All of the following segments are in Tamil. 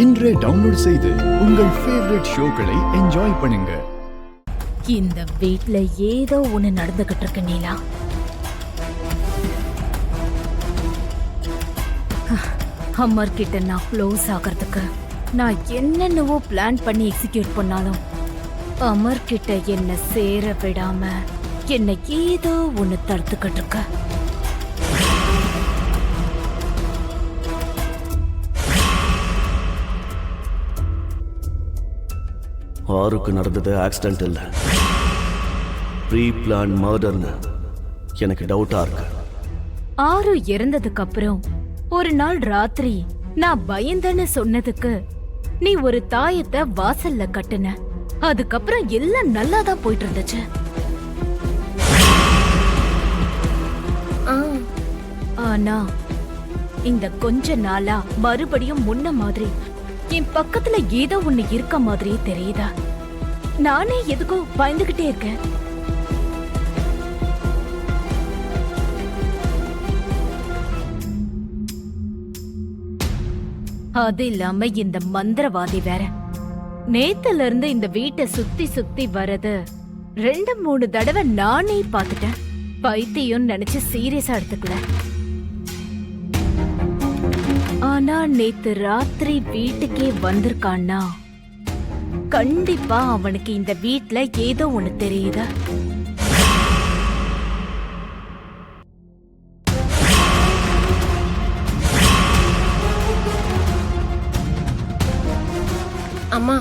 இன்றே டவுன்லோட் செய்து உங்கள் ஃபேவரட் ஷோக்களை என்ஜாய் பண்ணுங்க. இந்த வீட்ல ஏதோ ஒண்ணு நடந்துகிட்டு இருக்கு நீலா. அமர் கிட்ட நான் க்ளோஸ் ஆகிறதுக்கு நான் என்னென்னவோ பிளான் பண்ணி எக்ஸிக்யூட் பண்ணாலும் அமர் கிட்ட என்ன சேர விடாம என்ன ஏதோ ஒண்ணு தடுத்துக்கிட்டு இருக்க. ஆருக்கு நடந்தது ஆக்சிடென்ட் இல்ல, ப்ரீ பிளான் மர்டர்னு எனக்கு டவுட்டா இருக்கு. ஆறு இறந்ததுக்கு அப்புறம் ஒரு நாள் ராத்திரி நான் பயந்தேன்னு சொன்னதுக்கு நீ ஒரு தாயத்தை வாசல்ல கட்டுன. அதுக்கப்புறம் எல்லாம் நல்லா தான் போயிட்டு இருந்துச்சு. ஆனா இந்த கொஞ்ச நாளா மறுபடியும் முன்ன மாதிரி என் பக்கத்துல ஏதோ ஒண்ணு இருக்க மாதிரியே தெரியுதா? நானே எதுக்கோ பயந்துகிட்டே இருக்கேன். அது இல்லாம இந்த மந்திரவாதி வேற நேத்துல இருந்து இந்த வீட்டை சுத்தி சுத்தி வரது 2-3 தடவை நானே பாத்துட்டேன். பைத்தியம் நினைச்சு சீரியஸா எடுத்துக்கல. ஆனா நேத்து ராத்திரி வீட்டுக்கே வந்திருக்கான்னா கண்டிப்பா அவனுக்கு இந்த வீட்ல ஏதோ ஒண்ணு தெரியுதா? அம்மா,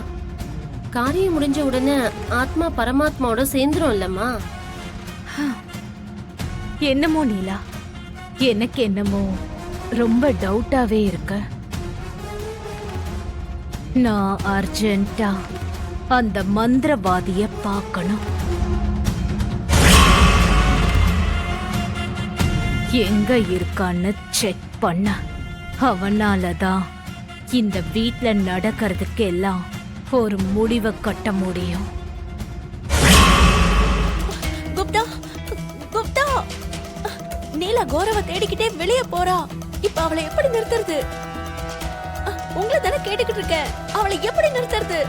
காரியம் முடிஞ்ச உடனே ஆத்மா பரமாத்மாவோட சேர்ந்துரும் இல்லம்மா? என்னமோ நீலா, எனக்கு என்னமோ ரொம்ப டவுட்டாவே இருக்கு. நான் அர்ஜென்ட்டா அந்த மந்திரவாதிய பார்க்கணும். எங்க இருக்கான்னு செக் பண்ண. அவனாலதான் இந்த வீட்ல நடக்கிறதுக்கு எல்லாம் ஒரு முடிவை கட்ட முடியும். குப்தா, குப்தா, நீலா கௌரவ தேடிக்கிட்டே வெளியே போறா. இப்ப அவளை எப்படி நிறுத்துறது? உங்களை தானே கேட்டுக்கிட்டு இருக்க. அவளை எப்படி நிறுத்துறது?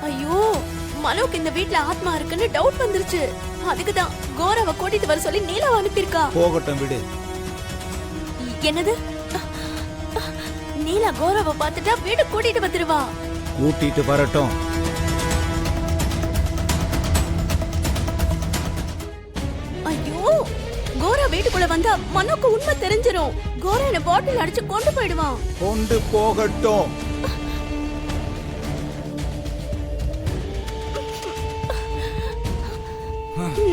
ஐயோ, மனோக்கு இந்த வீட்ல ஆத்மா இருக்குன்னு டவுட் வந்துருச்சு. அதுக்குதான் கௌரவ கூட்டிட்டு வர சொல்லி நீலாவை அனுப்பியிருக்கா. போகட்டும் விடு. என்னது? நீலா கௌரவ பார்த்துட்டா வீடு கூட்டிட்டு வந்துருவா. கூட்டிட்டு வரட்டும். ஐயோ, கோரா வீட்டுக்குள்ள வந்தா மனோக்கு உண்மை தெரிஞ்சிரும். கோரா என்ன பாட்டில் அடிச்சு கொண்டு போயிடுவான். கொண்டு போகட்டும்.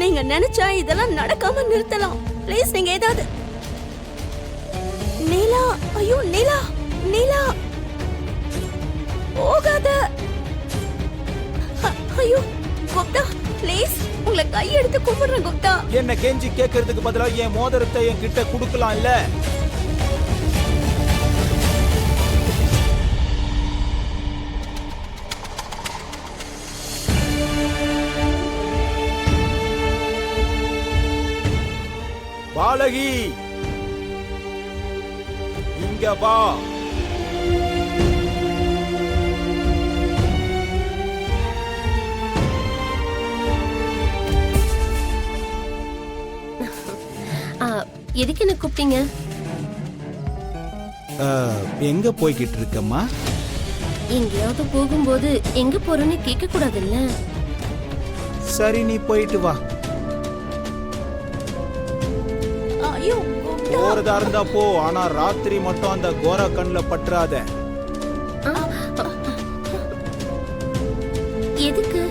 நீங்க நினைச்சா இதெல்லாம் நடக்காம நிறுத்தலாம். ப்ளீஸ், நீங்க ஏதாவது. நீலா, ஐயோ நீலா, நீலா போகாத. ஐயோ குப்தா, ப்ளீஸ் உங்களை கையெடுத்து கும்பிடுறேன் குப்தா. என்ன கெஞ்சி கேட்கறதுக்கு பதிலா என் மோதிரத்தை என் கிட்ட குடுக்கலாம் இல்ல? பாலகி, இங்க வா. எதுக்கு என்ன கூப்பிட்டீங்க? எங்க போய்கிட்டு இருக்கம்மா? எங்கேயாவது போகும்போது எங்க போறோன்னு கேட்க கூடாதுல்ல? சரி, நீ போயிட்டு வா. ஐயோ குப்தா, போறதா இருந்தா போ. ஆனா ராத்திரி மட்டும் அந்த கோரா கண்ணுல பற்றாத. எதுக்கு?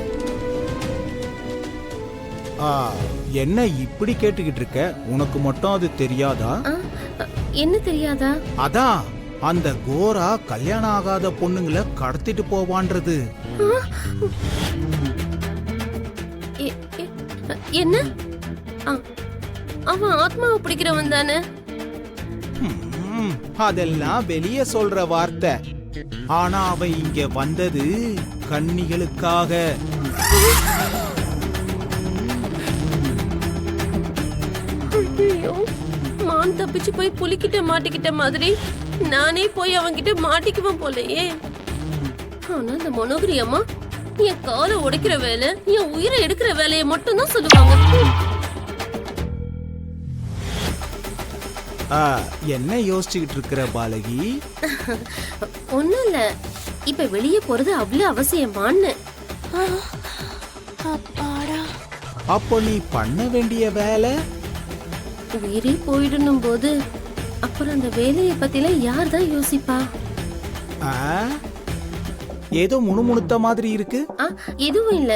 என்ன இப்படி கேட்டுக்கிட்டு இருக்க? உனக்கு மட்டும் அது தெரியாதா? என்ன தெரியாதா? அதான் அந்த கோரா கல்யாணம் ஆகாத பொண்ணுங்களை கடத்திட்டு போவான்றது. என்ன? அவன் ஆத்மாவை பிடிக்கிறவன் தானே? அதெல்லாம் வெளியே சொல்ற வார்த்தை. ஆனா அவன் இங்க வந்தது கன்னிகளுக்காக. மான் தப்பிச்சு போய் புலிக்கிட்ட மாட்டிக்கிட்ட மாதிரி நானே போய் அவன்கிட்ட மாட்டிக்குவேன் போலயே. ஆனா இந்த மனோகரி அம்மா என் காலை உடைக்கிற வேலை, என் உயிரை எடுக்கிற வேலையை மட்டும் தான் சொல்லுவாங்க. என்ன யோசிச்சுக்கிட்டு இருக்கிற பாலகி? ஒண்ணும் இல்ல, இப்ப வெளியே போறது அவ்வளவு அவசியமான்னு. அப்பாடா. அப்போ நீ பண்ண வேண்டிய வேலை உயிரே போயிடணும் போது அப்புறம் அந்த வேலையை பத்தில யார் தான் யோசிப்பா? ஆ, ஏதோ முணுமுணுத்த மாதிரி இருக்கு. எதுவும் இல்ல,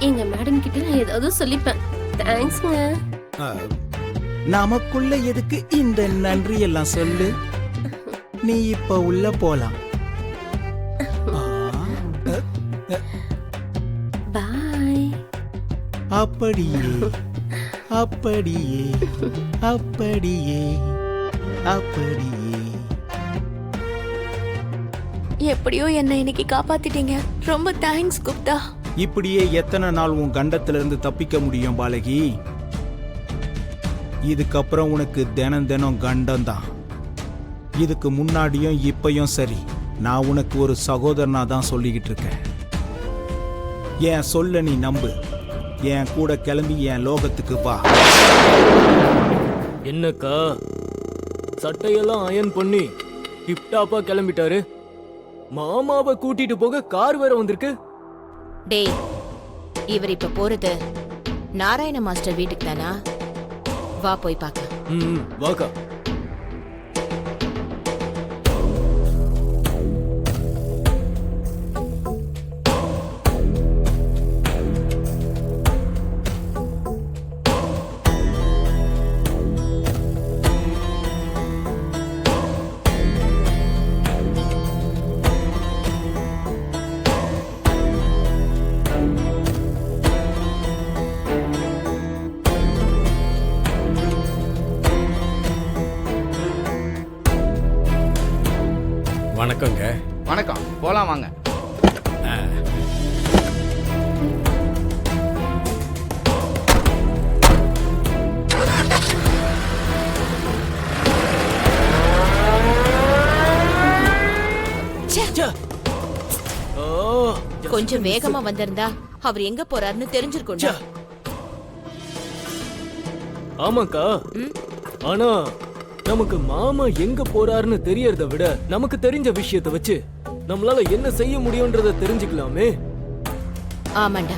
எங்க மேடம் கிட்ட நான் ஏதாவது சொல்லிப்பேன். தேங்க்ஸ்ங்க. ஆ, நமக்குள்ள எதுக்கு இந்த நன்றி எல்லாம் சொல்லு. நீ இப்ப உள்ள போலாம். பாய். அப்படியே அப்படியே அப்படியே அப்படியே. எப்படியோ என்ன இன்னைக்கு காப்பாத்திட்டீங்க. ரொம்ப தேங்க்ஸ் குப்தா. இப்படியே எத்தனை நாள் உன் கண்டத்துல இருந்து தப்பிக்க முடியும் பாலகி? இதுக்கப்புறம் உனக்கு தினம் தினம் கண்டம் தான். இதுக்கு முன்னாடியும் இப்பயும் சரி, நான் உனக்கு ஒரு சகோதரனா தான் சொல்லிக்கிட்டு இருக்கேன். என் சொல்ல நீ நம்பு. என் கூட கிளம்பி என் லோகத்துக்கு வா. என்னக்கா சட்டையெல்லாம் அயன் பண்ணி டிப்டாப்பா கிளம்பிட்டாரு. மாமாவை கூட்டிட்டு போக கார் வேற வந்திருக்கு. டேய், இவர் இப்ப போறது நாராயண மாஸ்டர் வீட்டுக்கு தானா? வா போய் பார்க்க. வாக்கா. வணக்கங்க. வணக்கம், போலாம் வாங்க. கொஞ்சம் வேகமா வந்திருந்தா அவர் எங்க போறாருன்னு தெரிஞ்சிருக்கும். ஆமாக்கா, ஆனா நமக்கு மாமா எங்க போறாருன்னு தெரியறத விட நமக்கு தெரிஞ்ச விஷயத்தை வச்சு நம்மளால என்ன செய்ய முடியும்ன்றத தெரிஞ்சுக்கலாமே. ஆமாண்டா,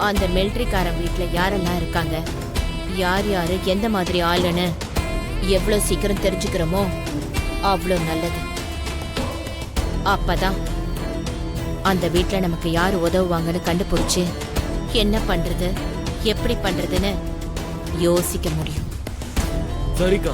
அந்த மிலிட்டரிக்காரன் வீட்டுல யாரெல்லாம் இருக்காங்க, யார் யாரு எந்த மாதிரி ஆளுன்னு எவ்வளவு சீக்கிரம் தெரிஞ்சுக்கிறோமோ அவ்வளோ நல்லது. அப்பதான் அந்த வீட்டுல நமக்கு யாரு உதவுவாங்கன்னு கண்டுபிடிச்சு என்ன பண்றது எப்படி பண்றதுன்னு யோசிக்க முடியும். சரிக்கா.